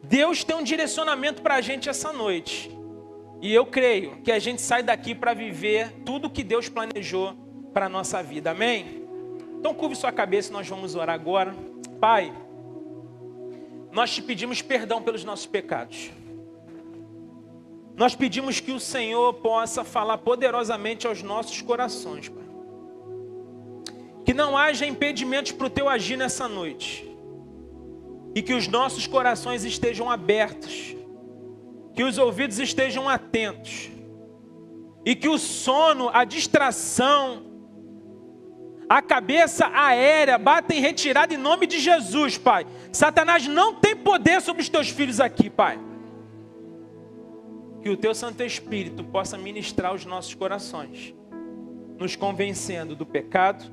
Deus tem um direcionamento para a gente essa noite. E eu creio que a gente sai daqui para viver tudo que Deus planejou para a nossa vida. Amém? Então curve sua cabeça e nós vamos orar agora. Pai, nós te pedimos perdão pelos nossos pecados. Nós pedimos que o Senhor possa falar poderosamente aos nossos corações, Pai. Que não haja impedimentos para o teu agir nessa noite. E que os nossos corações estejam abertos. Que os ouvidos estejam atentos. E que o sono, a distração, a cabeça aérea bata em retirada em nome de Jesus, Pai. Satanás não tem poder sobre os teus filhos aqui, Pai. Que o teu Santo Espírito possa ministrar os nossos corações, nos convencendo do pecado,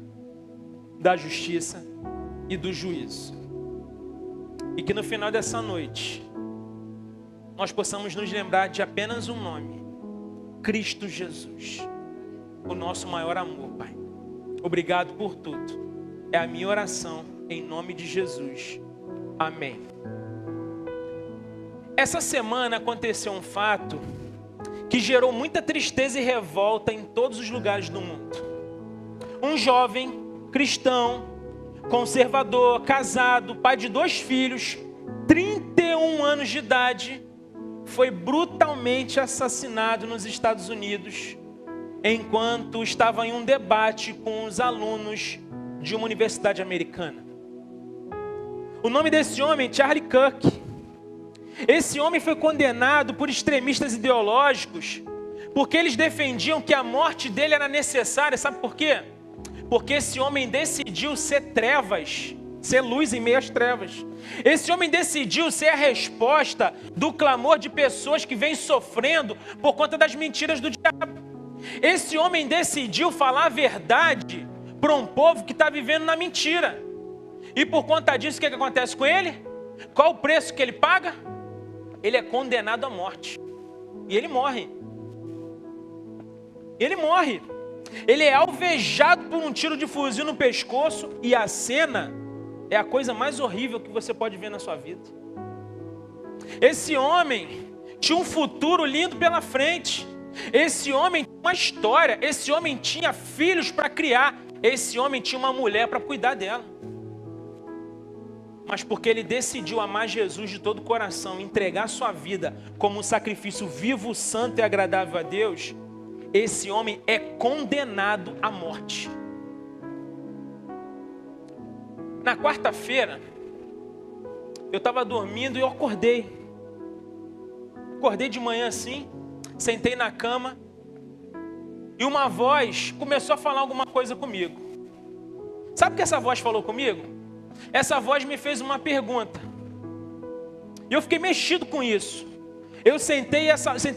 da justiça e do juízo. E que no final dessa noite, nós possamos nos lembrar de apenas um nome: Cristo Jesus, o nosso maior amor, Pai. Obrigado por tudo. É a minha oração em nome de Jesus. Amém. Essa semana aconteceu um fato que gerou muita tristeza e revolta em todos os lugares do mundo. Um jovem cristão, conservador, casado, pai de 2 filhos, 31 anos de idade, foi brutalmente assassinado nos Estados Unidos, enquanto estava em um debate com os alunos de uma universidade americana. O nome desse homem é Charlie Kirk. Esse homem foi condenado por extremistas ideológicos, porque eles defendiam que a morte dele era necessária. Sabe por quê? Porque esse homem decidiu ser trevas, ser luz em meio às trevas. Esse homem decidiu ser a resposta do clamor de pessoas que vêm sofrendo por conta das mentiras do diabo. Esse homem decidiu falar a verdade para um povo que está vivendo na mentira. E por conta disso, o que acontece com ele? Qual o preço que ele paga? Ele é condenado à morte. E ele morre. Ele morre. Ele é alvejado por um tiro de fuzil no pescoço. E a cena é a coisa mais horrível que você pode ver na sua vida. Esse homem tinha um futuro lindo pela frente. Esse homem tinha uma história. Esse homem tinha filhos para criar. Esse homem tinha uma mulher para cuidar dela. Mas porque ele decidiu amar Jesus de todo o coração, entregar sua vida como um sacrifício vivo, santo e agradável a Deus, esse homem é condenado à morte. Na quarta-feira, eu estava dormindo e eu acordei. Acordei de manhã assim, sentei na cama e uma voz começou a falar alguma coisa comigo. Sabe o que essa voz falou comigo? Essa voz me fez uma pergunta. E eu fiquei mexido com isso. Eu sentei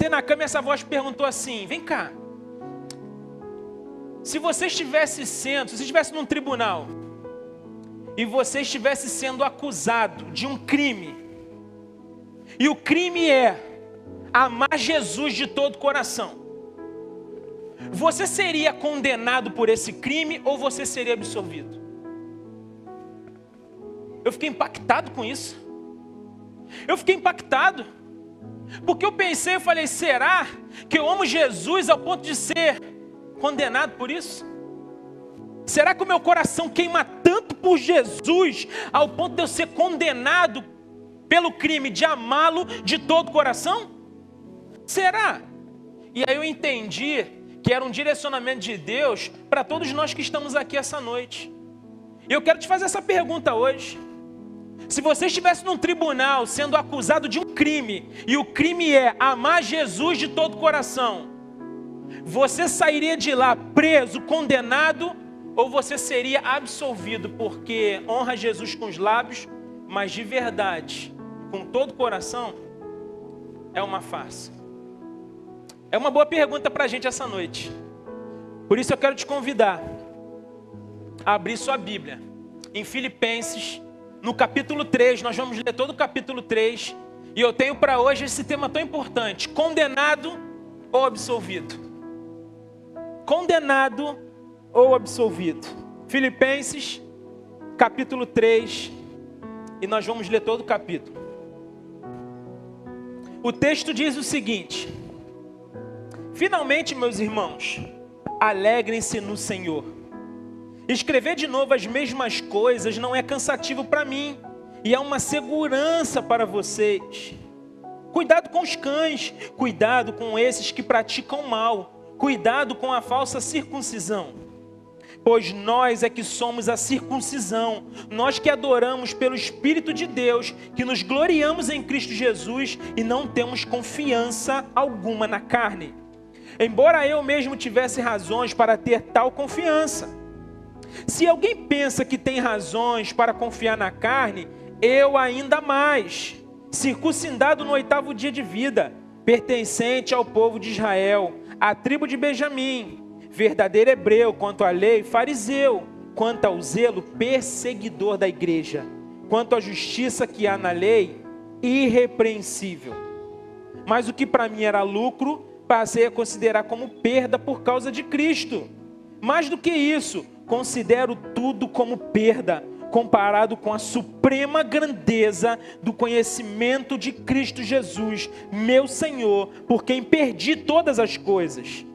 na cama e essa voz perguntou assim: vem cá. Se você estivesse num tribunal e você estivesse sendo acusado de um crime, e o crime é amar Jesus de todo o coração, você seria condenado por esse crime ou você seria absolvido? Eu fiquei impactado com isso. Eu fiquei impactado. Porque eu pensei, eu falei, será que eu amo Jesus ao ponto de ser condenado por isso? Será que o meu coração queima tanto por Jesus ao ponto de eu ser condenado pelo crime de amá-lo de todo o coração? Será? E aí eu entendi que era um direcionamento de Deus para todos nós que estamos aqui essa noite. E eu quero te fazer essa pergunta hoje. Se você estivesse num tribunal sendo acusado de um crime, e o crime é amar Jesus de todo o coração, você sairia de lá preso, condenado, ou você seria absolvido porque honra Jesus com os lábios, mas de verdade, com todo o coração, é uma farsa? É uma boa pergunta para a gente essa noite. Por isso eu quero te convidar a abrir sua Bíblia em Filipenses, no capítulo 3, nós vamos ler todo o capítulo 3, e eu tenho para hoje esse tema tão importante: condenado ou absolvido? Condenado ou absolvido? Filipenses, capítulo 3, e nós vamos ler todo o capítulo. O texto diz o seguinte: finalmente, meus irmãos, alegrem-se no Senhor. Escrever de novo as mesmas coisas não é cansativo para mim, e é uma segurança para vocês. Cuidado com os cães, cuidado com esses que praticam mal, cuidado com a falsa circuncisão. Pois nós é que somos a circuncisão, nós que adoramos pelo Espírito de Deus, que nos gloriamos em Cristo Jesus e não temos confiança alguma na carne. Embora eu mesmo tivesse razões para ter tal confiança. Se alguém pensa que tem razões para confiar na carne, eu ainda mais, circuncidado no 8º dia de vida, pertencente ao povo de Israel, à tribo de Benjamim, verdadeiro hebreu quanto à lei, fariseu, quanto ao zelo, perseguidor da igreja, quanto à justiça que há na lei, irrepreensível. Mas o que para mim era lucro, passei a considerar como perda por causa de Cristo. Mais do que isso, considero tudo como perda, comparado com a suprema grandeza do conhecimento de Cristo Jesus, meu Senhor, por quem perdi todas as coisas.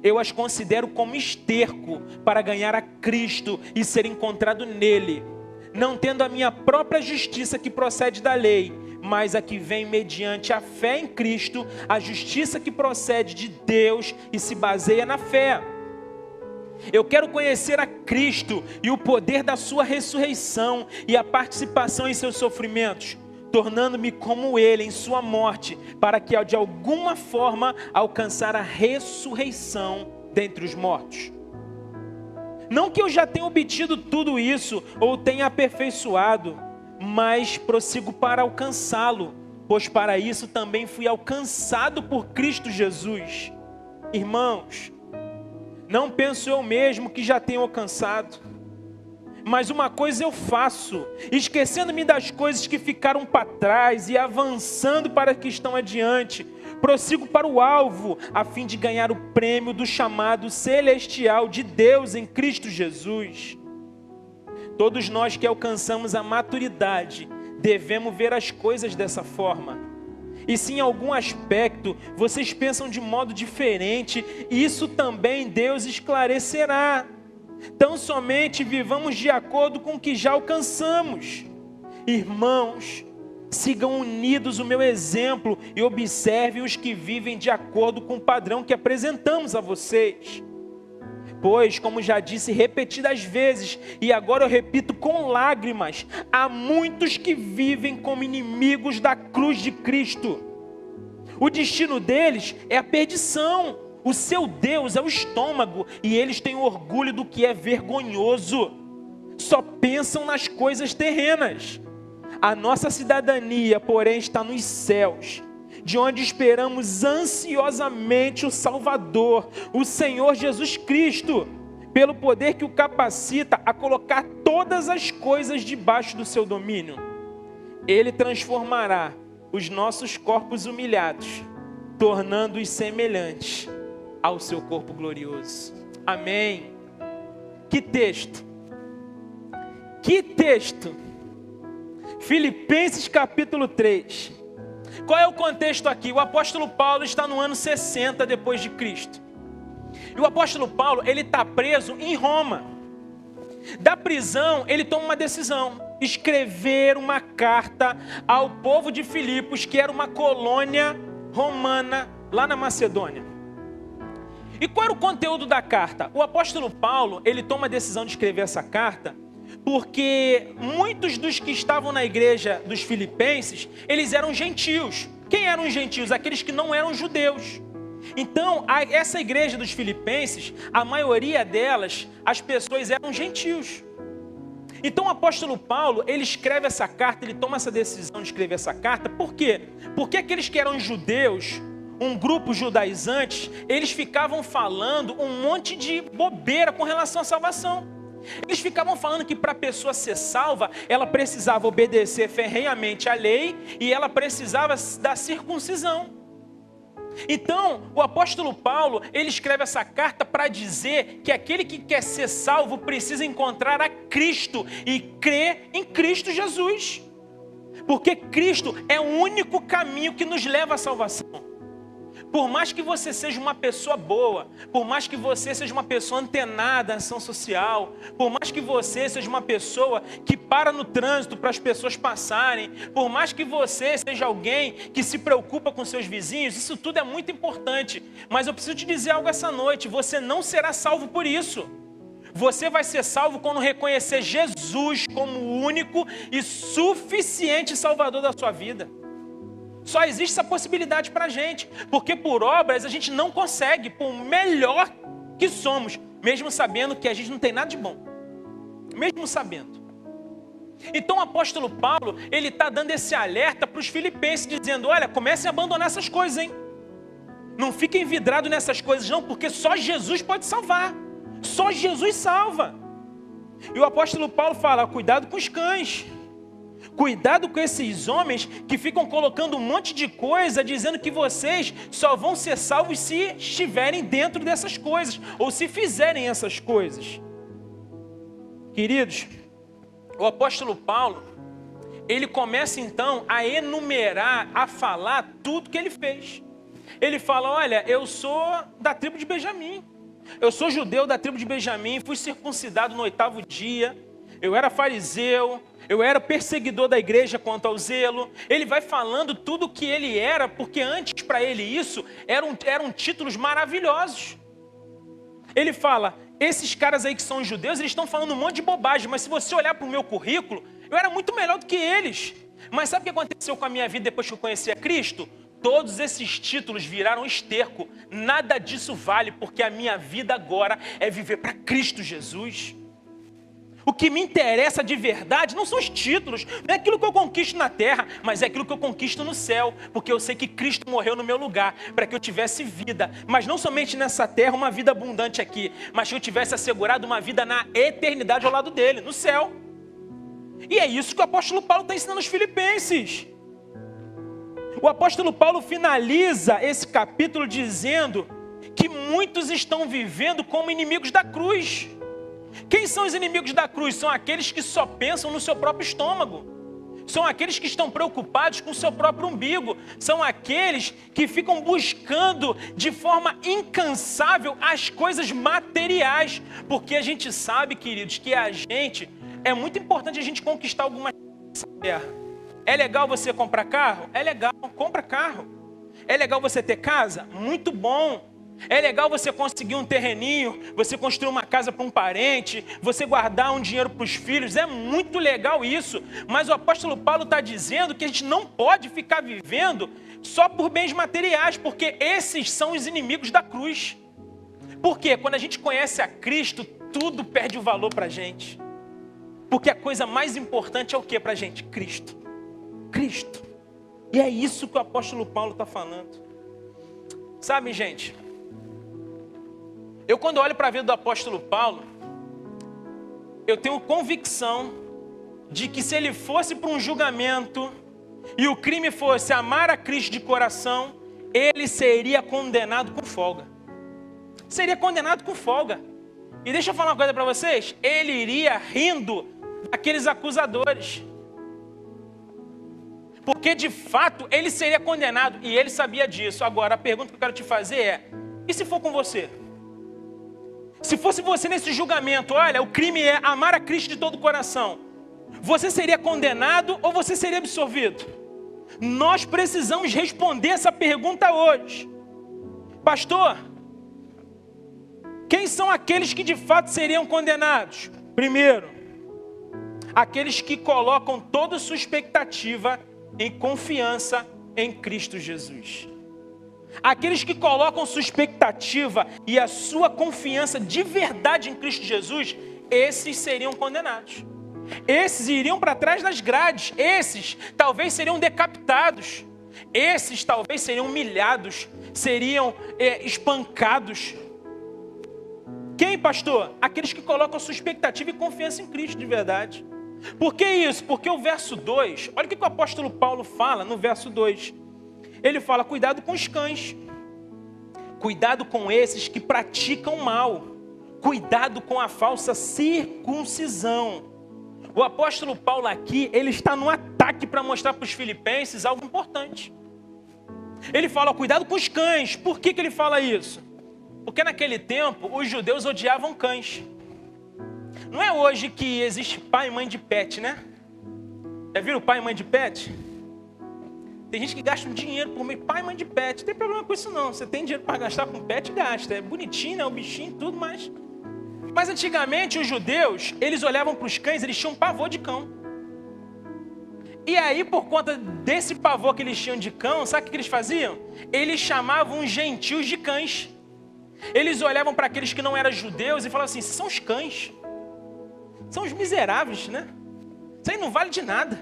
Eu as considero como esterco para ganhar a Cristo e ser encontrado nele, não tendo a minha própria justiça que procede da lei, mas a que vem mediante a fé em Cristo, a justiça que procede de Deus e se baseia na fé. Eu quero conhecer a Cristo e o poder da sua ressurreição e a participação em seus sofrimentos, tornando-me como ele em sua morte, para que de alguma forma alcançar a ressurreição dentre os mortos. Não que eu já tenha obtido tudo isso ou tenha aperfeiçoado, mas prossigo para alcançá-lo, pois para isso também fui alcançado por Cristo Jesus. Irmãos, não penso eu mesmo que já tenho alcançado, mas uma coisa eu faço, esquecendo-me das coisas que ficaram para trás e avançando para as que estão adiante, prossigo para o alvo, a fim de ganhar o prêmio do chamado celestial de Deus em Cristo Jesus. Todos nós que alcançamos a maturidade, devemos ver as coisas dessa forma. E se em algum aspecto vocês pensam de modo diferente, isso também Deus esclarecerá. Tão somente vivamos de acordo com o que já alcançamos. Irmãos, sigam unidos o meu exemplo e observem os que vivem de acordo com o padrão que apresentamos a vocês. Pois, como já disse repetidas vezes, e agora eu repito com lágrimas, há muitos que vivem como inimigos da cruz de Cristo. O destino deles é a perdição, o seu Deus é o estômago, e eles têm orgulho do que é vergonhoso. Só pensam nas coisas terrenas. A nossa cidadania, porém, está nos céus, de onde esperamos ansiosamente o Salvador, o Senhor Jesus Cristo, pelo poder que o capacita a colocar todas as coisas debaixo do seu domínio. Ele transformará os nossos corpos humilhados, tornando-os semelhantes ao seu corpo glorioso. Amém. Que texto! Que texto! Filipenses capítulo 3. Qual é o contexto aqui? O apóstolo Paulo está no ano 60 depois de Cristo. E o apóstolo Paulo, ele está preso em Roma. Da prisão, ele toma uma decisão: escrever uma carta ao povo de Filipos, que era uma colônia romana lá na Macedônia. E qual era o conteúdo da carta? O apóstolo Paulo, ele toma a decisão de escrever essa carta porque muitos dos que estavam na igreja dos filipenses, eles eram gentios. Quem eram os gentios? Aqueles que não eram judeus. Então, essa igreja dos filipenses, a maioria delas, as pessoas eram gentios. Então o apóstolo Paulo, ele escreve essa carta, ele toma essa decisão de escrever essa carta. Por quê? Porque aqueles que eram judeus, um grupo judaizantes, eles ficavam falando um monte de bobeira com relação à salvação. Eles ficavam falando que para a pessoa ser salva, ela precisava obedecer ferrenhamente à lei e ela precisava da circuncisão. Então, o apóstolo Paulo, ele escreve essa carta para dizer que aquele que quer ser salvo precisa encontrar a Cristo e crer em Cristo Jesus. Porque Cristo é o único caminho que nos leva à salvação. Por mais que você seja uma pessoa boa, por mais que você seja uma pessoa antenada à ação social, por mais que você seja uma pessoa que para no trânsito para as pessoas passarem, por mais que você seja alguém que se preocupa com seus vizinhos, isso tudo é muito importante. Mas eu preciso te dizer algo essa noite, você não será salvo por isso. Você vai ser salvo quando reconhecer Jesus como o único e suficiente Salvador da sua vida. Só existe essa possibilidade para a gente, porque por obras a gente não consegue, por melhor que somos, mesmo sabendo que a gente não tem nada de bom, mesmo sabendo. Então o apóstolo Paulo, ele está dando esse alerta para os filipenses, dizendo, olha, comecem a abandonar essas coisas, hein? Não fiquem vidrados nessas coisas não, porque só Jesus pode salvar, só Jesus salva. E o apóstolo Paulo fala, cuidado com os cães. Cuidado com esses homens que ficam colocando um monte de coisa, dizendo que vocês só vão ser salvos se estiverem dentro dessas coisas, ou se fizerem essas coisas. Queridos, o apóstolo Paulo, ele começa então a enumerar, a falar tudo que ele fez. Ele fala, olha, eu sou da tribo de Benjamim, eu sou judeu da tribo de Benjamim, fui circuncidado no 8º dia, eu era fariseu, eu era perseguidor da igreja quanto ao zelo. Ele vai falando tudo o que ele era, porque antes para ele isso eram títulos maravilhosos. Ele fala, esses caras aí que são judeus, eles estão falando um monte de bobagem, mas se você olhar para o meu currículo, eu era muito melhor do que eles. Mas sabe o que aconteceu com a minha vida depois que eu conheci a Cristo? Todos esses títulos viraram esterco. Nada disso vale, porque a minha vida agora é viver para Cristo Jesus. O que me interessa de verdade não são os títulos, não é aquilo que eu conquisto na terra, mas é aquilo que eu conquisto no céu, porque eu sei que Cristo morreu no meu lugar, para que eu tivesse vida, mas não somente nessa terra, uma vida abundante aqui, mas que eu tivesse assegurado uma vida na eternidade ao lado dele, no céu. E é isso que o apóstolo Paulo está ensinando aos filipenses. O apóstolo Paulo finaliza esse capítulo dizendo que muitos estão vivendo como inimigos da cruz. Quem são os inimigos da cruz? São aqueles que só pensam no seu próprio estômago. São aqueles que estão preocupados com o seu próprio umbigo. São aqueles que ficam buscando de forma incansável as coisas materiais. Porque a gente sabe, queridos, que é muito importante a gente conquistar algumas coisas nessa terra. É legal você comprar carro? É legal, compra carro. É legal você ter casa? Muito bom. É legal você conseguir um terreninho, você construir uma casa para um parente, você guardar um dinheiro para os filhos, é muito legal isso. Mas o apóstolo Paulo está dizendo que a gente não pode ficar vivendo só por bens materiais, porque esses são os inimigos da cruz. Por quê? Quando a gente conhece a Cristo, tudo perde o valor para a gente. Porque a coisa mais importante é o que para a gente? Cristo. Cristo. E é isso que o apóstolo Paulo está falando. Sabe, gente, eu quando olho para a vida do apóstolo Paulo, eu tenho convicção de que se ele fosse para um julgamento e o crime fosse amar a Cristo de coração, ele seria condenado com folga. Seria condenado com folga. E deixa eu falar uma coisa para vocês, ele iria rindo daqueles acusadores. Porque de fato ele seria condenado e ele sabia disso. Agora a pergunta que eu quero te fazer é, e se for com você? Se fosse você nesse julgamento, olha, o crime é amar a Cristo de todo o coração. Você seria condenado ou você seria absolvido? Nós precisamos responder essa pergunta hoje. Pastor, quem são aqueles que de fato seriam condenados? Primeiro, aqueles que colocam toda a sua expectativa em confiança em Cristo Jesus. Aqueles que colocam sua expectativa e a sua confiança de verdade em Cristo Jesus, esses seriam condenados. Esses iriam para trás das grades. Esses talvez seriam decapitados. Esses talvez seriam humilhados, seriam espancados. Quem, pastor? Aqueles que colocam sua expectativa e confiança em Cristo de verdade. Por que isso? Porque o verso 2, olha o que o apóstolo Paulo fala no verso 2. Ele fala, cuidado com os cães. Cuidado com esses que praticam mal. Cuidado com a falsa circuncisão. O apóstolo Paulo aqui, ele está no ataque está aqui para mostrar para os filipenses algo importante. Ele fala, cuidado com os cães. Por que ele fala isso? Porque naquele tempo, os judeus odiavam cães. Não é hoje que existe pai e mãe de pet, né? Já viram pai e mãe de pet? Tem gente que gasta um dinheiro por meio pai e mãe de pet. Não tem problema com isso não. Você tem dinheiro para gastar com pet, gasta. É bonitinho, né? O bichinho e tudo, mas antigamente os judeus, eles olhavam para os cães, eles tinham pavor de cão. E aí, por conta desse pavor que eles tinham de cão, sabe o que eles faziam? Eles chamavam os gentios de cães. Eles olhavam para aqueles que não eram judeus e falavam assim, são os cães. São os miseráveis, né? Isso aí não vale de nada.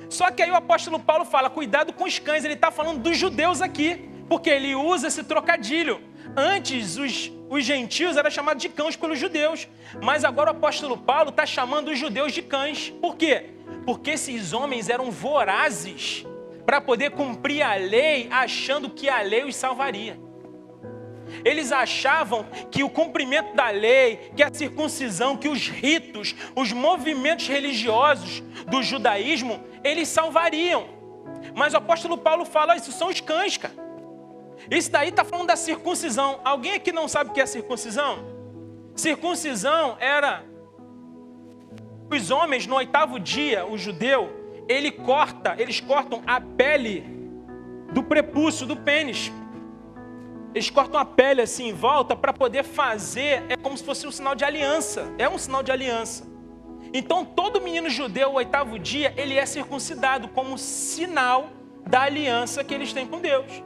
Só que aí o apóstolo Paulo fala, cuidado com os cães. Ele está falando dos judeus aqui, porque ele usa esse trocadilho. Antes, os gentios eram chamados de cães pelos judeus. Mas agora o apóstolo Paulo está chamando os judeus de cães. Por quê? Porque esses homens eram vorazes para poder cumprir a lei, achando que a lei os salvaria. Eles achavam que o cumprimento da lei, que a circuncisão, que os ritos, os movimentos religiosos do judaísmo, eles salvariam. Mas o apóstolo Paulo fala, isso são os cães, cara. Isso daí está falando da circuncisão. Alguém aqui não sabe o que é circuncisão? Circuncisão era... Os homens, no 8º dia, o judeu, eles cortam a pele do prepúcio, do pênis. Eles cortam a pele assim em volta para poder fazer, é como se fosse um sinal de aliança. É um sinal de aliança. Então, todo menino judeu, o 8º dia, ele é circuncidado como sinal da aliança que eles têm com Deus.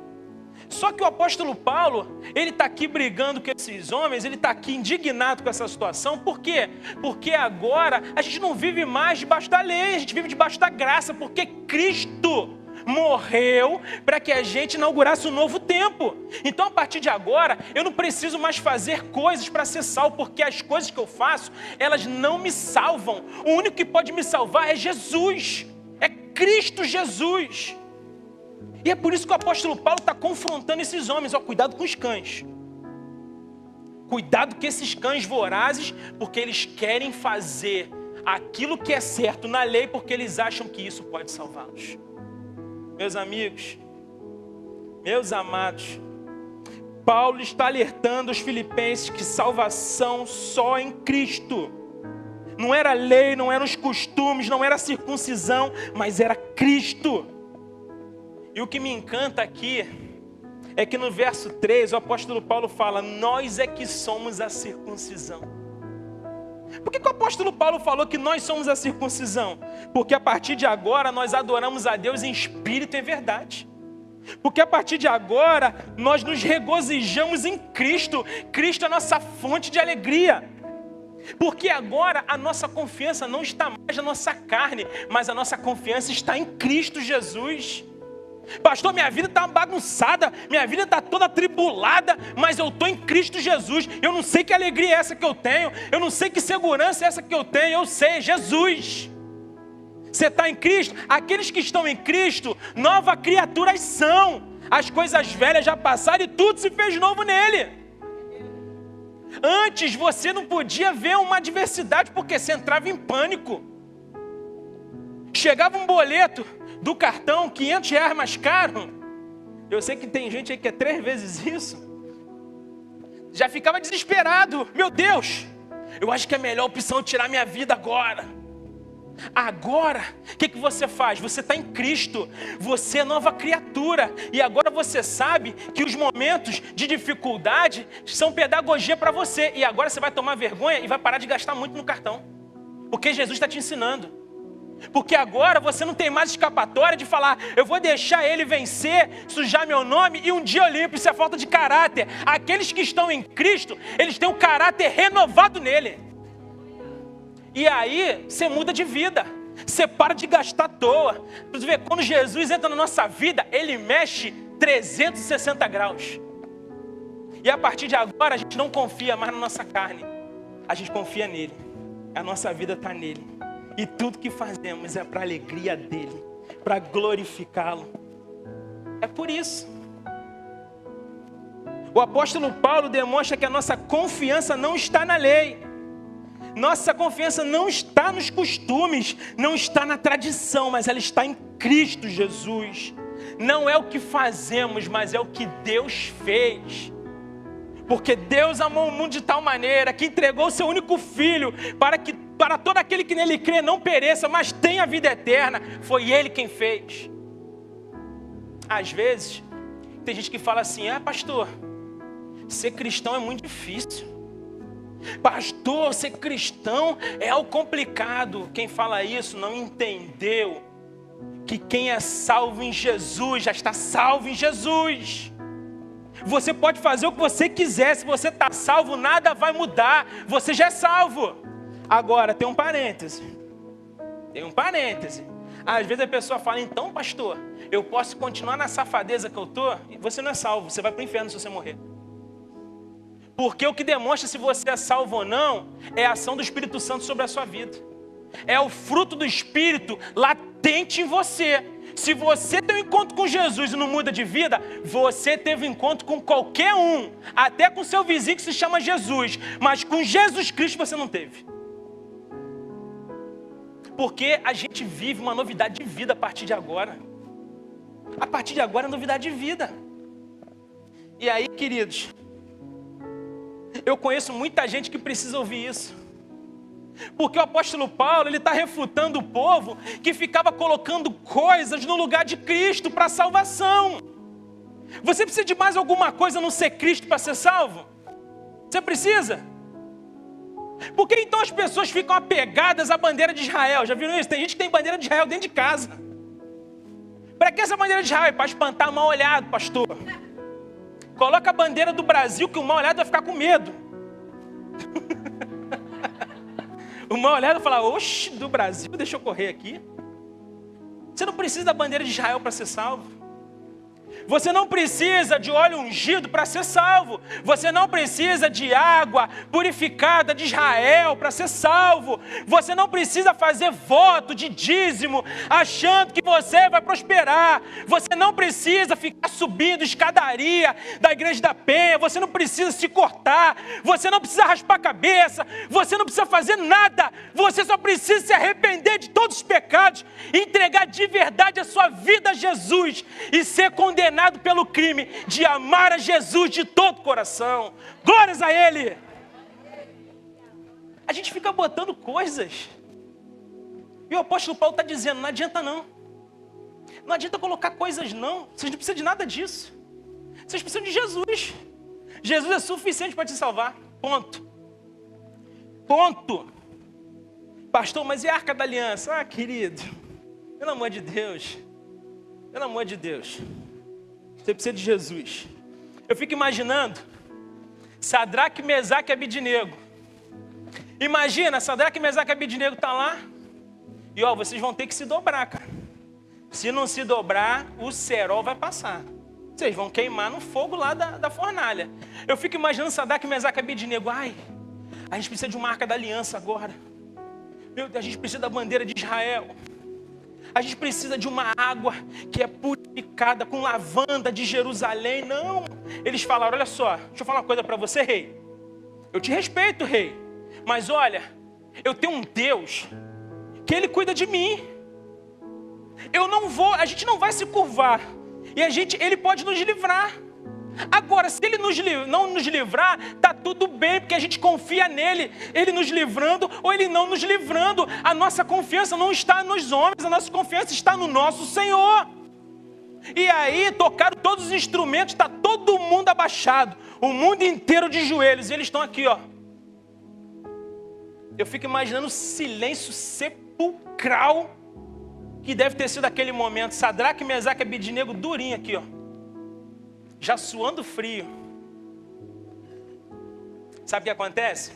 Só que o apóstolo Paulo, ele está aqui brigando com esses homens, ele está aqui indignado com essa situação. Por quê? Porque agora a gente não vive mais debaixo da lei, a gente vive debaixo da graça, porque Cristo morreu para que a gente inaugurasse um novo tempo. Então, a partir de agora, eu não preciso mais fazer coisas para ser salvo, porque as coisas que eu faço, elas não me salvam. O único que pode me salvar é Jesus, é Cristo Jesus. E é por isso que o apóstolo Paulo está confrontando esses homens. Cuidado com os cães. Cuidado com esses cães vorazes, porque eles querem fazer aquilo que é certo na lei, porque eles acham que isso pode salvá-los. Meus amigos, meus amados, Paulo está alertando os filipenses que salvação só em Cristo. Não era lei, não eram os costumes, não era a circuncisão, mas era Cristo. E o que me encanta aqui é que no verso 3 o apóstolo Paulo fala, nós é que somos a circuncisão. Por que o apóstolo Paulo falou que nós somos a circuncisão? Porque a partir de agora nós adoramos a Deus em espírito e em verdade. Porque a partir de agora nós nos regozijamos em Cristo. Cristo é a nossa fonte de alegria. Porque agora a nossa confiança não está mais na nossa carne, mas a nossa confiança está em Cristo Jesus. Pastor, minha vida está bagunçada, minha vida está toda atribulada, mas eu estou em Cristo Jesus. Eu não sei que alegria é essa que eu tenho, eu não sei que segurança é essa que eu tenho, eu sei, Jesus. Você está em Cristo? Aqueles que estão em Cristo, nova criaturas são. As coisas velhas já passaram e tudo se fez novo nele. Antes você não podia ver uma adversidade porque você entrava em pânico. Chegava um boleto do cartão, R$500 mais caro. Eu sei que tem gente aí que é 3 vezes isso. Já ficava desesperado. Meu Deus, eu acho que é a melhor opção tirar minha vida agora. Agora, o que você faz? Você está em Cristo, você é nova criatura. E agora você sabe que os momentos de dificuldade são pedagogia para você. E agora você vai tomar vergonha e vai parar de gastar muito no cartão. Porque Jesus está te ensinando. Porque agora você não tem mais escapatória de falar, eu vou deixar ele vencer, sujar meu nome e um dia eu limpo. Isso é falta de caráter. Aqueles que estão em Cristo, eles têm um caráter renovado nele. E aí você muda de vida, você para de gastar à toa. Você vê, quando Jesus entra na nossa vida, ele mexe 360 graus. E a partir de agora a gente não confia mais na nossa carne, a gente confia nele. A nossa vida está nele. E tudo que fazemos é para a alegria dele, para glorificá-lo. É por isso. O apóstolo Paulo demonstra que a nossa confiança não está na lei. Nossa confiança não está nos costumes, não está na tradição, mas ela está em Cristo Jesus. Não é o que fazemos, mas é o que Deus fez. Porque Deus amou o mundo de tal maneira que entregou o seu único Filho para todo aquele que nele crê não pereça, mas tenha a vida eterna. Foi Ele quem fez. Às vezes, tem gente que fala assim: pastor, ser cristão é muito difícil. Pastor, ser cristão é algo complicado. Quem fala isso não entendeu que quem é salvo em Jesus já está salvo em Jesus. Você pode fazer o que você quiser, se você está salvo, nada vai mudar, você já é salvo. Agora, tem um parêntese. Às vezes a pessoa fala: então pastor, eu posso continuar na safadeza que eu estou? Você não é salvo, você vai para o inferno se você morrer. Porque o que demonstra se você é salvo ou não, é a ação do Espírito Santo sobre a sua vida. É o fruto do Espírito latente em você. Se você tem um encontro com Jesus e não muda de vida, você teve um encontro com qualquer um, até com seu vizinho que se chama Jesus, mas com Jesus Cristo você não teve. Porque a gente vive uma novidade de vida a partir de agora. A partir de agora é novidade de vida. E aí, queridos, eu conheço muita gente que precisa ouvir isso. Porque o apóstolo Paulo, ele está refutando o povo que ficava colocando coisas no lugar de Cristo para salvação. Você precisa de mais alguma coisa a não ser Cristo para ser salvo? Você precisa? Por que então as pessoas ficam apegadas à bandeira de Israel? Já viram isso? Tem gente que tem bandeira de Israel dentro de casa. Para que essa bandeira de Israel? É para espantar mal olhado, pastor. Coloca a bandeira do Brasil que o mal olhado vai ficar com medo. O mal olhado vai falar: oxe, do Brasil, deixa eu correr aqui. Você não precisa da bandeira de Israel para ser salvo. Você não precisa de óleo ungido para ser salvo. Você não precisa de água purificada de Israel para ser salvo. Você não precisa fazer voto de dízimo achando que você vai prosperar. Você não precisa ficar subindo escadaria da Igreja da Penha. Você não precisa se cortar. Você não precisa raspar a cabeça. Você não precisa fazer nada. Você só precisa se arrepender de todos os pecados, entregar de verdade a sua vida a Jesus e ser condenado pelo crime de amar a Jesus de todo o coração. Glórias a Ele. A gente fica botando coisas. E o apóstolo Paulo está dizendo: não adianta não. Não adianta colocar coisas não. Vocês não precisam de nada disso. Vocês precisam de Jesus. Jesus é suficiente para te salvar. Ponto. Ponto. Pastor, mas e a Arca da Aliança? Querido, pelo amor de Deus. Pelo amor de Deus. Você precisa de Jesus. Eu fico imaginando Sadraque, Mesaque e Abidnego. Imagina, Sadraque, Mesaque e Abidnego estão lá. E vocês vão ter que se dobrar, cara. Se não se dobrar, o cerol vai passar. Vocês vão queimar no fogo lá da fornalha. Eu fico imaginando Sadraque, Mesaque e Abidnego. A gente precisa de uma Arca da Aliança agora. Meu Deus, a gente precisa da bandeira de Israel. A gente precisa de uma água que é purificada com lavanda de Jerusalém. Não, eles falaram: olha só, deixa eu falar uma coisa para você, rei. Eu te respeito, rei. Mas olha, eu tenho um Deus que Ele cuida de mim. A gente não vai se curvar. E Ele pode nos livrar. Agora, se Ele não nos livrar, está tudo bem, porque a gente confia nele. Ele nos livrando ou Ele não nos livrando. A nossa confiança não está nos homens, a nossa confiança está no nosso Senhor. E aí, tocaram todos os instrumentos, está todo mundo abaixado. O mundo inteiro de joelhos, e eles estão aqui, Eu fico imaginando o silêncio sepulcral que deve ter sido aquele momento. Sadraque, Mesaque e Abidnego durinho aqui, já suando frio. Sabe o que acontece?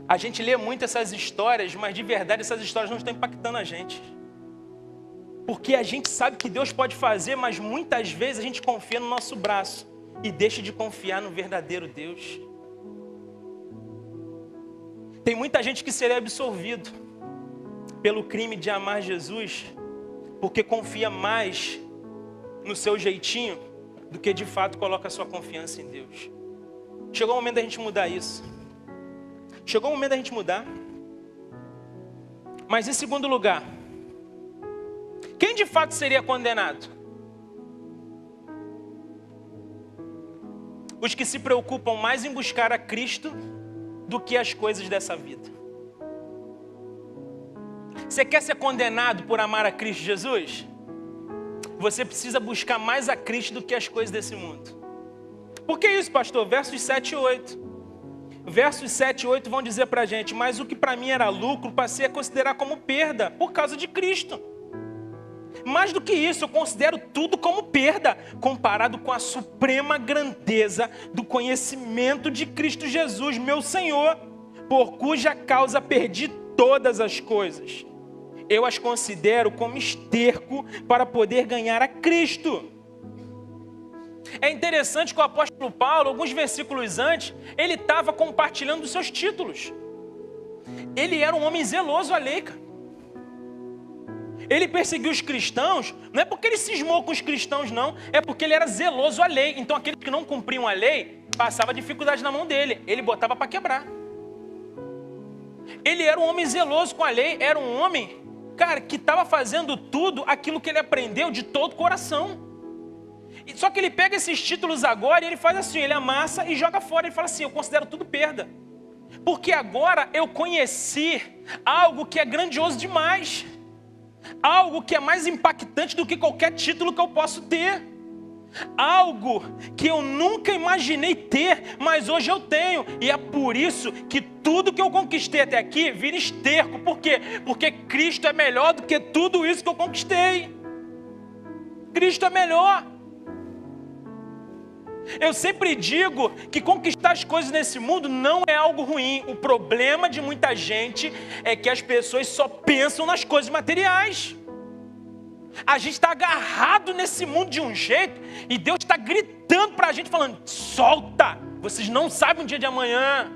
A gente lê muito essas histórias, mas de verdade essas histórias não estão impactando a gente. Porque a gente sabe que Deus pode fazer, mas muitas vezes a gente confia no nosso braço e deixa de confiar no verdadeiro Deus. Tem muita gente que seria absolvido pelo crime de amar Jesus, porque confia mais no seu jeitinho do que de fato coloca a sua confiança em Deus. Chegou o momento da gente mudar isso. Chegou o momento da gente mudar. Mas em segundo lugar, quem de fato seria condenado? Os que se preocupam mais em buscar a Cristo do que as coisas dessa vida. Você quer ser condenado por amar a Cristo Jesus? Você precisa buscar mais a Cristo do que as coisas desse mundo. Por que isso, pastor? Versos 7 e 8. Versos 7 e 8 vão dizer pra gente: mas o que para mim era lucro, passei a considerar como perda, por causa de Cristo. Mais do que isso, eu considero tudo como perda, comparado com a suprema grandeza do conhecimento de Cristo Jesus, meu Senhor, por cuja causa perdi todas as coisas. Eu as considero como esterco para poder ganhar a Cristo. É interessante que o apóstolo Paulo, alguns versículos antes, ele estava compartilhando dos seus títulos. Ele era um homem zeloso à lei, cara. Ele perseguiu os cristãos, não é porque ele cismou com os cristãos, não. É porque ele era zeloso à lei. Então aqueles que não cumpriam a lei, passava dificuldade na mão dele. Ele botava para quebrar. Ele era um homem zeloso com a lei. Era um homem, cara, que estava fazendo tudo aquilo que ele aprendeu de todo o coração. Só que ele pega esses títulos agora e ele faz assim, ele amassa e joga fora. Ele fala assim, eu considero tudo perda. Porque agora eu conheci algo que é grandioso demais. Algo que é mais impactante do que qualquer título que eu posso ter. Algo que eu nunca imaginei ter, mas hoje eu tenho. E é por isso que tudo que eu conquistei até aqui vira esterco. Por quê? Porque Cristo é melhor do que tudo isso que eu conquistei. Cristo é melhor. Eu sempre digo que conquistar as coisas nesse mundo não é algo ruim. O problema de muita gente é que as pessoas só pensam nas coisas materiais. A gente está agarrado nesse mundo de um jeito e Deus está gritando para a gente, falando, solta, vocês não sabem o dia de amanhã.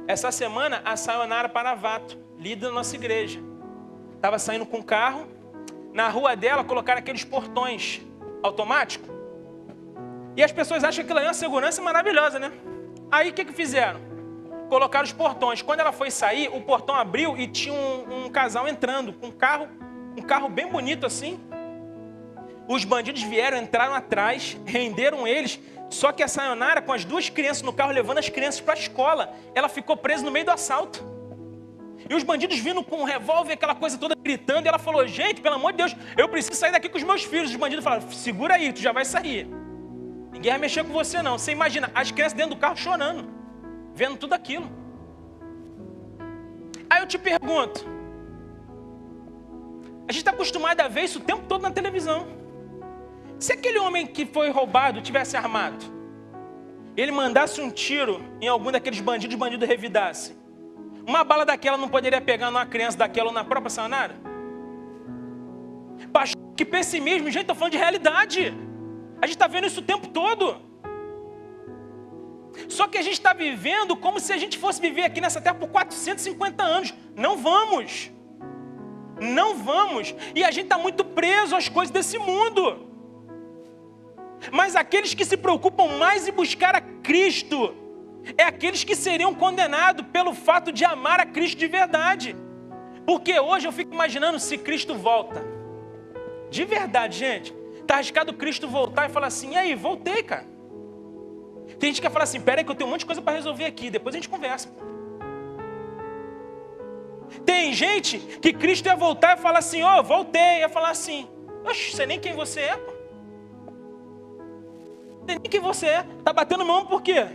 Essa semana a Sayonara Paravato, líder da nossa igreja, estava saindo com o carro, na rua dela colocaram aqueles portões automáticos. E as pessoas acham que aquilo aí é uma segurança maravilhosa, né? Aí o que fizeram? Colocaram os portões. Quando ela foi sair, o portão abriu e tinha um casal entrando com um carro bem bonito assim. Os bandidos vieram, entraram atrás, renderam eles. Só que a Sayonara, com as duas crianças no carro, levando as crianças para a escola, ela ficou presa no meio do assalto. E os bandidos vindo com um revólver, aquela coisa toda gritando. E ela falou, gente, pelo amor de Deus, eu preciso sair daqui com os meus filhos. Os bandidos falaram, segura aí, tu já vai sair. Ninguém vai mexer com você não. Você imagina, as crianças dentro do carro chorando, vendo tudo aquilo. Aí eu te pergunto, a gente está acostumado a ver isso o tempo todo na televisão. Se aquele homem que foi roubado tivesse armado, ele mandasse um tiro em algum daqueles bandidos, o bandido revidasse, uma bala daquela não poderia pegar numa criança daquela ou na própria Sayonara? Pastor, que pessimismo, gente, estou falando de realidade. A gente está vendo isso o tempo todo. Só que a gente está vivendo como se a gente fosse viver aqui nessa terra por 450 anos. Não vamos. Não vamos. E a gente está muito preso às coisas desse mundo. Mas aqueles que se preocupam mais em buscar a Cristo, é aqueles que seriam condenados pelo fato de amar a Cristo de verdade. Porque hoje eu fico imaginando se Cristo volta. De verdade, gente. Está arriscado Cristo voltar e falar assim, e aí, voltei, cara. Tem gente que fala assim, pera aí que eu tenho um monte de coisa para resolver aqui, depois a gente conversa. Tem gente que Cristo ia voltar e falar assim, ó, voltei, ia falar assim, oxe, sei nem quem você é, pô. Sei nem quem você é, tá batendo mão por quê?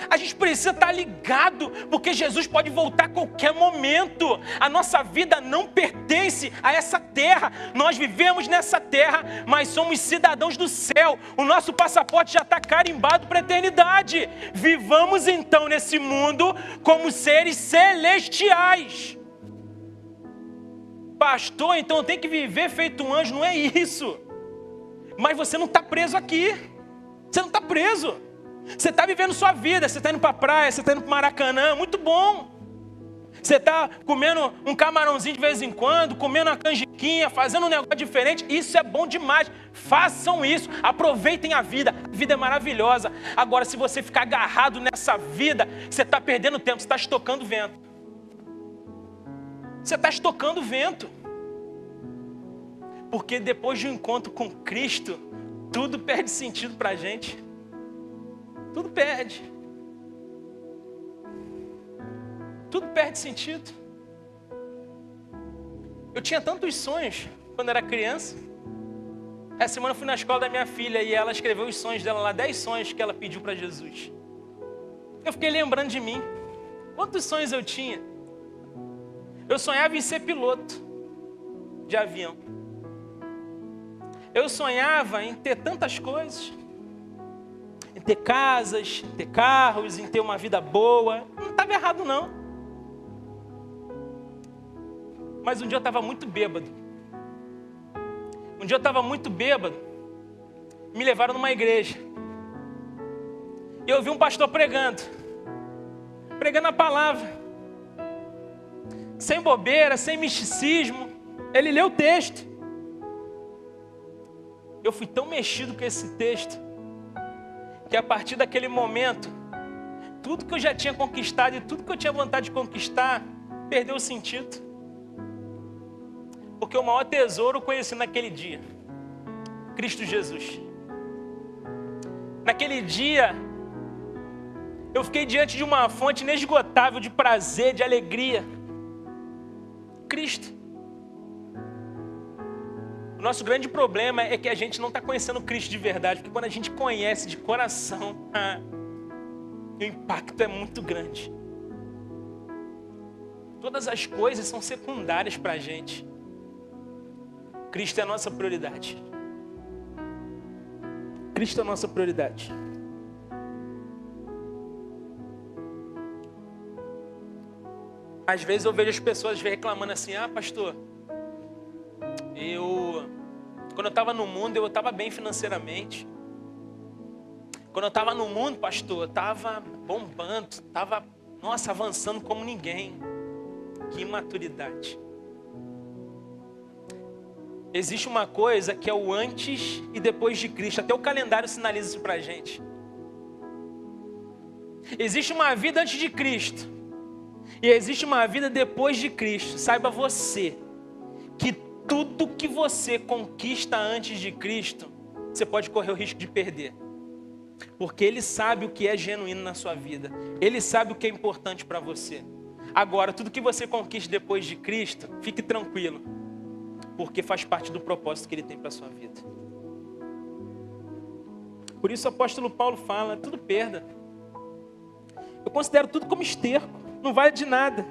A gente precisa estar ligado, porque Jesus pode voltar a qualquer momento. A nossa vida não pertence a essa terra. Nós vivemos nessa terra, mas somos cidadãos do céu. O nosso passaporte já está carimbado para a eternidade. Vivamos então nesse mundo como seres celestiais. Pastor, então tem que viver feito um anjo, não é isso. Mas você não está preso aqui. Você não está preso. Você está vivendo sua vida, você está indo para a praia, você está indo para o Maracanã, muito bom. Você está comendo um camarãozinho de vez em quando, comendo uma canjiquinha, fazendo um negócio diferente. Isso é bom demais. Façam isso. Aproveitem a vida. A vida é maravilhosa. Agora, se você ficar agarrado nessa vida, você está perdendo tempo. Você está estocando vento. Você está estocando vento. Porque depois de um encontro com Cristo, tudo perde sentido para a gente. Tudo perde. Tudo perde sentido. Eu tinha tantos sonhos quando era criança. Essa semana eu fui na escola da minha filha e ela escreveu os sonhos dela lá, 10 sonhos que ela pediu para Jesus. Eu fiquei lembrando de mim. Quantos sonhos eu tinha? Eu sonhava em ser piloto de avião. Eu sonhava em ter tantas coisas. Em ter casas, em ter carros, em ter uma vida boa. Não estava errado não. Mas um dia eu estava muito bêbado. Me levaram numa igreja. E eu ouvi um pastor pregando a palavra. Sem bobeira, sem misticismo. Ele leu o texto. Eu fui tão mexido com esse texto, que a partir daquele momento, tudo que eu já tinha conquistado e tudo que eu tinha vontade de conquistar, perdeu o sentido. Porque o maior tesouro eu conheci naquele dia. Cristo Jesus. Naquele dia, eu fiquei diante de uma fonte inesgotável de prazer, de alegria. Cristo. O nosso grande problema é que a gente não está conhecendo Cristo de verdade. Porque quando a gente conhece de coração, o impacto é muito grande. Todas as coisas são secundárias para a gente. Cristo é a nossa prioridade. Cristo é a nossa prioridade. Às vezes eu vejo as pessoas reclamando assim: pastor, quando eu estava no mundo, eu estava bem financeiramente. Quando eu estava no mundo, pastor, eu estava bombando, estava, avançando como ninguém. Que imaturidade. Existe uma coisa que é o antes e depois de Cristo. Até o calendário sinaliza isso pra gente. Existe uma vida antes de Cristo. E existe uma vida depois de Cristo. Saiba você que tudo que você conquista antes de Cristo, você pode correr o risco de perder. Porque Ele sabe o que é genuíno na sua vida. Ele sabe o que é importante para você. Agora, tudo que você conquista depois de Cristo, fique tranquilo. Porque faz parte do propósito que Ele tem para a sua vida. Por isso o apóstolo Paulo fala: tudo perda. Eu considero tudo como esterco, não vale de nada.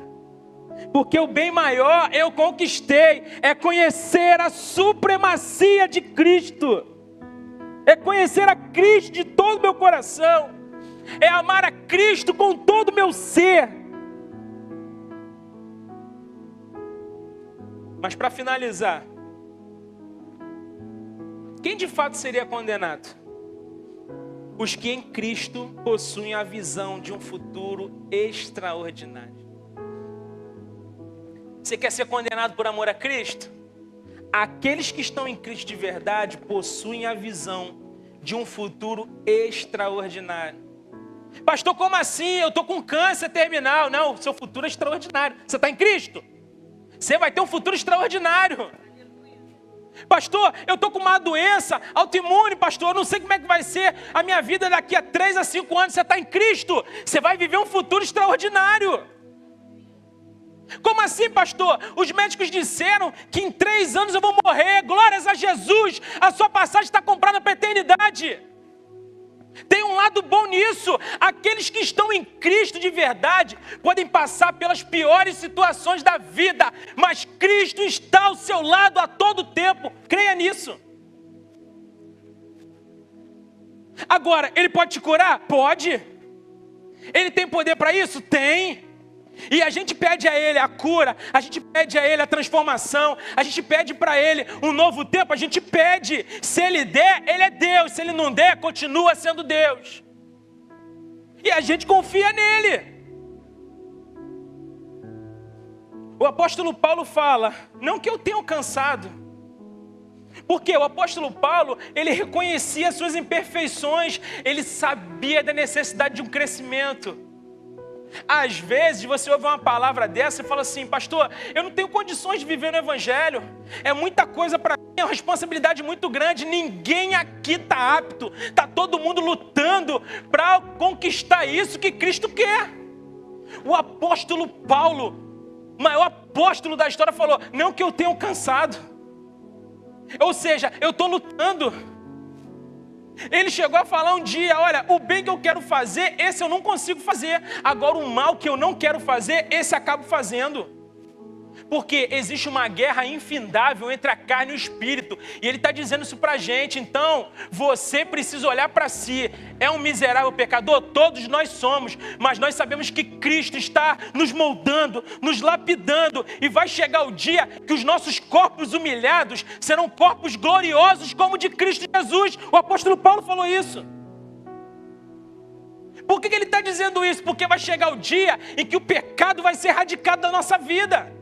Porque o bem maior eu conquistei, é conhecer a supremacia de Cristo. É conhecer a Cristo de todo o meu coração. É amar a Cristo com todo o meu ser. Mas para finalizar, quem de fato seria condenado? Os que em Cristo possuem a visão de um futuro extraordinário. Você quer ser condenado por amor a Cristo? Aqueles que estão em Cristo de verdade possuem a visão de um futuro extraordinário. Pastor, como assim? Eu estou com câncer terminal. Não, seu futuro é extraordinário. Você está em Cristo? Você vai ter um futuro extraordinário. Pastor, eu estou com uma doença autoimune, pastor, eu não sei como é que vai ser a minha vida daqui a 3 a 5 anos. Você está em Cristo, você vai viver um futuro extraordinário. Como assim, pastor? Os médicos disseram que em 3 anos eu vou morrer. Glórias a Jesus, a sua passagem está comprada para a eternidade. Tem um lado bom nisso. Aqueles que estão em Cristo de verdade podem passar pelas piores situações da vida, mas Cristo está ao seu lado a todo tempo. Creia nisso. Agora, Ele pode te curar? Pode. Ele tem poder para isso? Tem. E a gente pede a Ele a cura, a gente pede a Ele a transformação, a gente pede para Ele um novo tempo, a gente pede. Se Ele der, Ele é Deus. Se Ele não der, continua sendo Deus. E a gente confia nele. O apóstolo Paulo fala, não que eu tenha alcançado. Porque o apóstolo Paulo, ele reconhecia as suas imperfeições, ele sabia da necessidade de um crescimento. Às vezes você ouve uma palavra dessa e fala assim, pastor, eu não tenho condições de viver no evangelho, é muita coisa para mim, é uma responsabilidade muito grande, ninguém aqui está apto, está todo mundo lutando para conquistar isso que Cristo quer. O apóstolo Paulo, o maior apóstolo da história, falou, não que eu tenha alcançado, ou seja, eu estou lutando. Ele chegou a falar um dia, olha, o bem que eu quero fazer, esse eu não consigo fazer. Agora o mal que eu não quero fazer, esse acabo fazendo. Porque existe uma guerra infindável entre a carne e o espírito. E ele está dizendo isso para a gente. Então, você precisa olhar para si. É um miserável pecador? Todos nós somos. Mas nós sabemos que Cristo está nos moldando, nos lapidando. E vai chegar o dia que os nossos corpos humilhados serão corpos gloriosos como o de Cristo Jesus. O apóstolo Paulo falou isso. Por que ele está dizendo isso? Porque vai chegar o dia em que o pecado vai ser erradicado da nossa vida.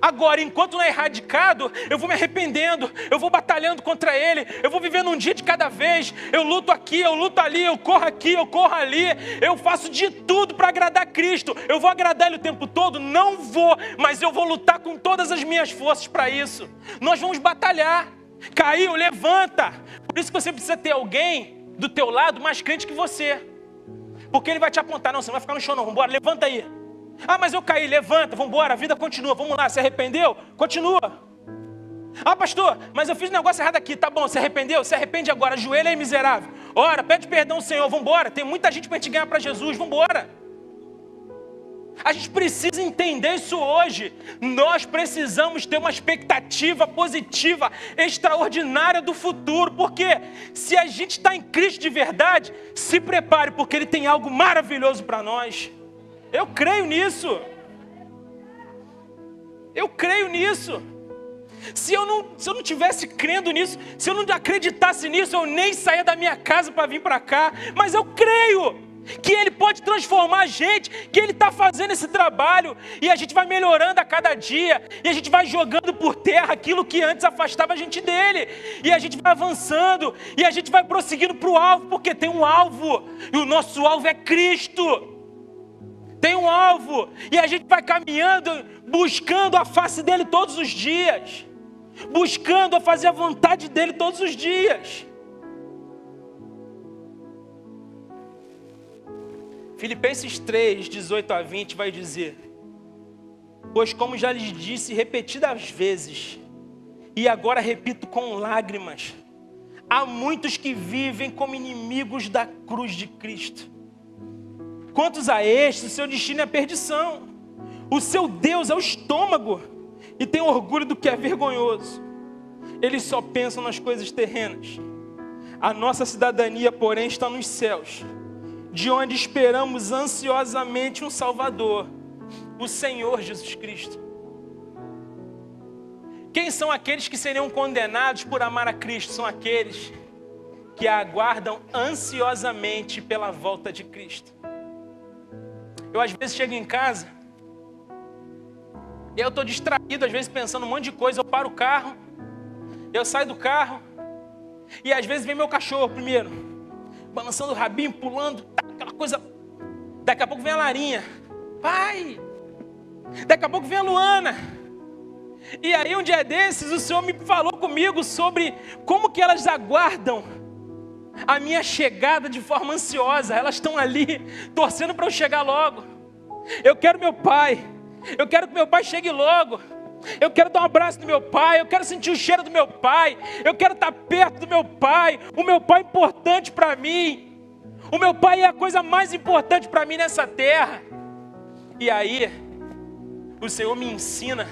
Agora, enquanto não é erradicado, eu vou me arrependendo, eu vou batalhando contra ele, eu vou vivendo um dia de cada vez, eu luto aqui, eu luto ali, eu corro aqui, eu corro ali, eu faço de tudo para agradar Cristo. Eu vou agradar ele o tempo todo? Não vou, mas eu vou lutar com todas as minhas forças para isso. Nós vamos batalhar. Caiu, levanta. Por isso que você precisa ter alguém do teu lado mais crente que você, porque ele vai te apontar, não, você não vai ficar no chão não, vamos embora, levanta aí. Ah, mas eu caí, levanta, vamos embora, a vida continua, vamos lá, se arrependeu? Continua. Ah, pastor, mas eu fiz um negócio errado aqui, tá bom, se arrependeu? Se arrepende agora, ajoelha aí, miserável. Ora, pede perdão ao Senhor, vamos embora, tem muita gente para a gente ganhar para Jesus, vamos embora. A gente precisa entender isso hoje. Nós precisamos ter uma expectativa positiva, extraordinária do futuro, porque se a gente está em Cristo de verdade, se prepare, porque Ele tem algo maravilhoso para nós. Eu creio nisso. Eu creio nisso. Se eu não tivesse crendo nisso, se eu não acreditasse nisso, eu nem saía da minha casa para vir para cá. Mas eu creio que Ele pode transformar a gente, que Ele está fazendo esse trabalho. E a gente vai melhorando a cada dia. E a gente vai jogando por terra aquilo que antes afastava a gente dele. E a gente vai avançando. E a gente vai prosseguindo para o alvo, porque tem um alvo. E o nosso alvo é Cristo. Tem um alvo, e a gente vai caminhando, buscando a face dele todos os dias, buscando a fazer a vontade dele todos os dias. Filipenses 3, 18 a 20 vai dizer, pois como já lhes disse repetidas vezes, e agora repito com lágrimas, há muitos que vivem como inimigos da cruz de Cristo. Quantos a estes, o seu destino é a perdição. O seu Deus é o estômago. E tem orgulho do que é vergonhoso. Eles só pensam nas coisas terrenas. A nossa cidadania, porém, está nos céus, de onde esperamos ansiosamente um Salvador, o Senhor Jesus Cristo. Quem são aqueles que seriam condenados por amar a Cristo? São aqueles que aguardam ansiosamente pela volta de Cristo. Eu às vezes chego em casa, e eu estou distraído, às vezes pensando um monte de coisa, eu paro o carro, eu saio do carro, e às vezes vem meu cachorro primeiro, balançando o rabinho, pulando, tá, aquela coisa, daqui a pouco vem a Larinha, pai, daqui a pouco vem a Luana, e aí um dia desses o Senhor me falou comigo sobre como que elas aguardam a minha chegada de forma ansiosa. Elas estão ali, torcendo para eu chegar logo. Eu quero meu pai. Eu quero que meu pai chegue logo. Eu quero dar um abraço do meu pai. Eu quero sentir o cheiro do meu pai. Eu quero estar perto do meu pai. O meu pai é importante para mim. O meu pai é a coisa mais importante para mim nessa terra. E aí, o Senhor me ensina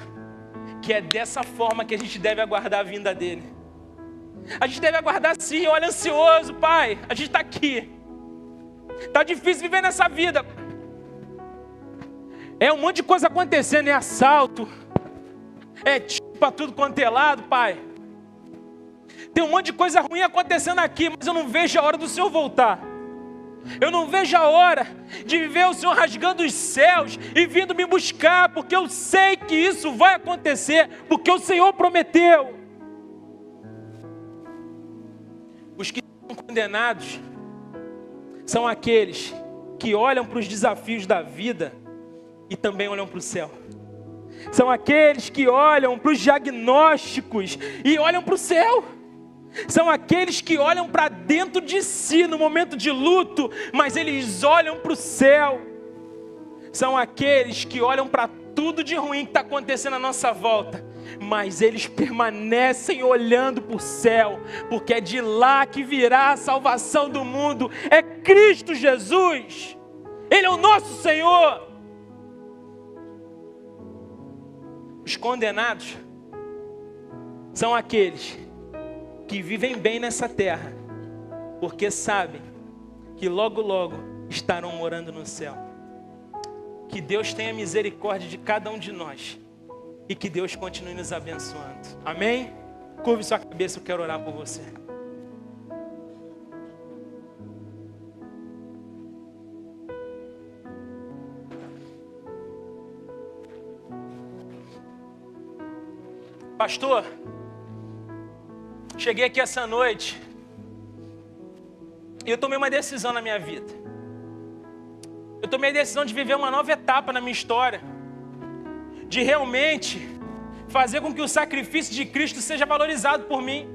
que é dessa forma que a gente deve aguardar a vinda dele. A gente deve aguardar sim, olha ansioso, pai, a gente está aqui. Está difícil viver nessa vida. É um monte de coisa acontecendo, é assalto, é tiro para tudo quanto é lado, pai. Tem um monte de coisa ruim acontecendo aqui, mas eu não vejo a hora do Senhor voltar. Eu não vejo a hora de ver o Senhor rasgando os céus e vindo me buscar, porque eu sei que isso vai acontecer, porque o Senhor prometeu. Os que são condenados são aqueles que olham para os desafios da vida e também olham para o céu. São aqueles que olham para os diagnósticos e olham para o céu. São aqueles que olham para dentro de si no momento de luto, mas eles olham para o céu. São aqueles que olham para tudo de ruim que está acontecendo à nossa volta, mas eles permanecem olhando para o céu, porque é de lá que virá a salvação do mundo. É Cristo Jesus. Ele é o nosso Senhor. Os condenados são aqueles que vivem bem nessa terra, porque sabem que logo, logo estarão morando no céu. Que Deus tenha misericórdia de cada um de nós e que Deus continue nos abençoando. Amém? Curve sua cabeça, eu quero orar por você. Pastor, cheguei aqui essa noite e eu tomei uma decisão na minha vida. Eu tomei a decisão de viver uma nova etapa na minha história, de realmente fazer com que o sacrifício de Cristo seja valorizado por mim.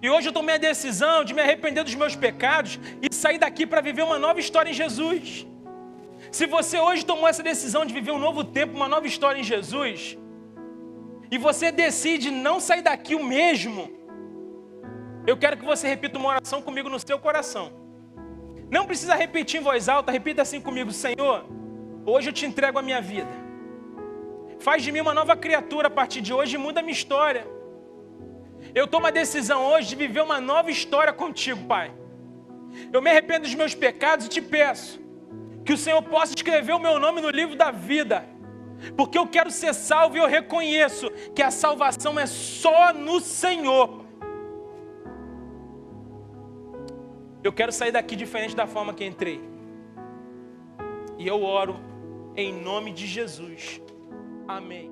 E hoje eu tomei a decisão de me arrepender dos meus pecados e sair daqui para viver uma nova história em Jesus. Se você hoje tomou essa decisão de viver um novo tempo, uma nova história em Jesus, e você decide não sair daqui o mesmo, eu quero que você repita uma oração comigo no seu coração. Não precisa repetir em voz alta, repita assim comigo: Senhor, hoje eu te entrego a minha vida. Faz de mim uma nova criatura a partir de hoje e muda a minha história. Eu tomo a decisão hoje de viver uma nova história contigo, Pai. Eu me arrependo dos meus pecados e te peço que o Senhor possa escrever o meu nome no livro da vida, porque eu quero ser salvo e eu reconheço que a salvação é só no Senhor. Eu quero sair daqui diferente da forma que entrei. E eu oro em nome de Jesus. Amém.